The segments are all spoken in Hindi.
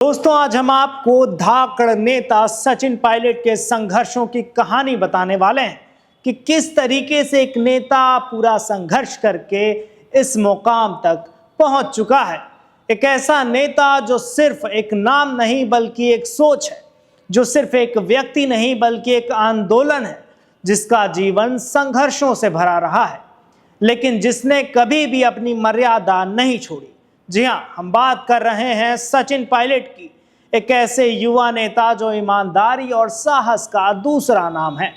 दोस्तों, आज हम आपको धाकड़ नेता सचिन पायलट के संघर्षों की कहानी बताने वाले हैं कि किस तरीके से एक नेता पूरा संघर्ष करके इस मुकाम तक पहुंच चुका है। एक ऐसा नेता जो सिर्फ एक नाम नहीं बल्कि एक सोच है, जो सिर्फ एक व्यक्ति नहीं बल्कि एक आंदोलन है, जिसका जीवन संघर्षों से भरा रहा है, लेकिन जिसने कभी भी अपनी मर्यादा नहीं छोड़ी। जी हाँ, हम बात कर रहे हैं सचिन पायलट की, एक ऐसे युवा नेता जो ईमानदारी और साहस का दूसरा नाम है।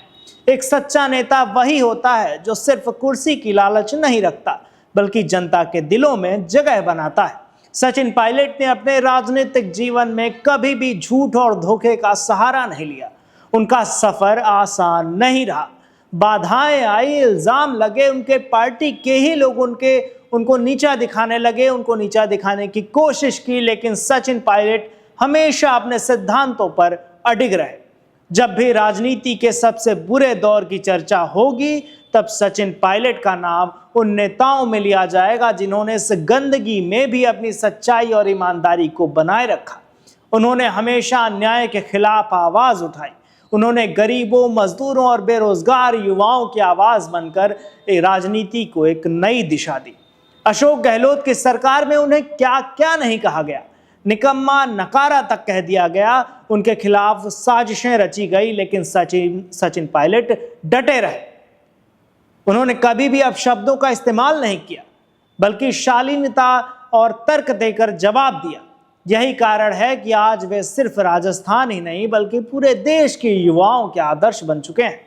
एक सच्चा नेता वही होता है जो सिर्फ कुर्सी की लालच नहीं रखता बल्कि जनता के दिलों में जगह बनाता है। सचिन पायलट ने अपने राजनीतिक जीवन में कभी भी झूठ और धोखे का सहारा नहीं लिया। उनका सफर आसान नहीं रहा, बाधाएं आई, इल्जाम लगे, उनके पार्टी के ही लोग उनको नीचा दिखाने लगे, उनको नीचा दिखाने की कोशिश की, लेकिन सचिन पायलट हमेशा अपने सिद्धांतों पर अडिग रहे। जब भी राजनीति के सबसे बुरे दौर की चर्चा होगी, तब सचिन पायलट का नाम उन नेताओं में लिया जाएगा जिन्होंने इस गंदगी में भी अपनी सच्चाई और ईमानदारी को बनाए रखा। उन्होंने हमेशा अन्याय के खिलाफ आवाज उठाई। उन्होंने गरीबों, मजदूरों और बेरोजगार युवाओं की आवाज बनकर राजनीति को एक नई दिशा दी। अशोक गहलोत की सरकार में उन्हें क्या क्या नहीं कहा गया, निकम्मा, नकारा तक कह दिया गया, उनके खिलाफ साजिशें रची गई, लेकिन सचिन पायलट डटे रहे। उन्होंने कभी भी अपशब्दों का इस्तेमाल नहीं किया, बल्कि शालीनता और तर्क देकर जवाब दिया। यही कारण है कि आज वे सिर्फ राजस्थान ही नहीं बल्कि पूरे देश के युवाओं के आदर्श बन चुके हैं।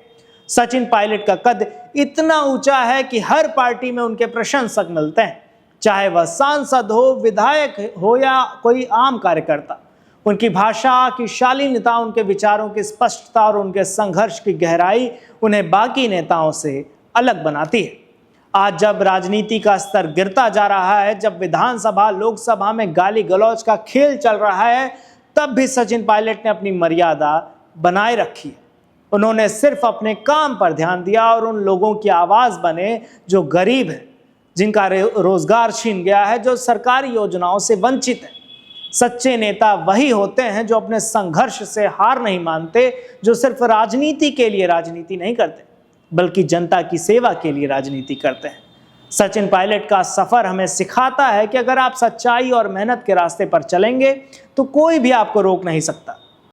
सचिन पायलट का कद इतना ऊंचा है कि हर पार्टी में उनके प्रशंसक मिलते हैं, चाहे वह सांसद हो, विधायक हो या कोई आम कार्यकर्ता। उनकी भाषा की शालीनता, उनके विचारों की स्पष्टता और उनके संघर्ष की गहराई उन्हें बाकी नेताओं से अलग बनाती है। आज जब राजनीति का स्तर गिरता जा रहा है, जब विधानसभा, लोकसभा में गाली गलौज का खेल चल रहा है, तब भी सचिन पायलट ने अपनी मर्यादा बनाए रखी है। उन्होंने सिर्फ अपने काम पर ध्यान दिया और उन लोगों की आवाज बने जो गरीब हैं, जिनका रोजगार छीन गया है, जो सरकारी योजनाओं से वंचित है। सच्चे नेता वही होते हैं जो अपने संघर्ष से हार नहीं मानते, जो सिर्फ राजनीति के लिए राजनीति नहीं करते बल्कि जनता की सेवा के लिए राजनीति करते हैं। सचिन पायलट का सफर हमें सिखाता है कि अगर आप सच्चाई और मेहनत के रास्ते पर चलेंगे तो कोई भी आपको रोक नहीं सकता।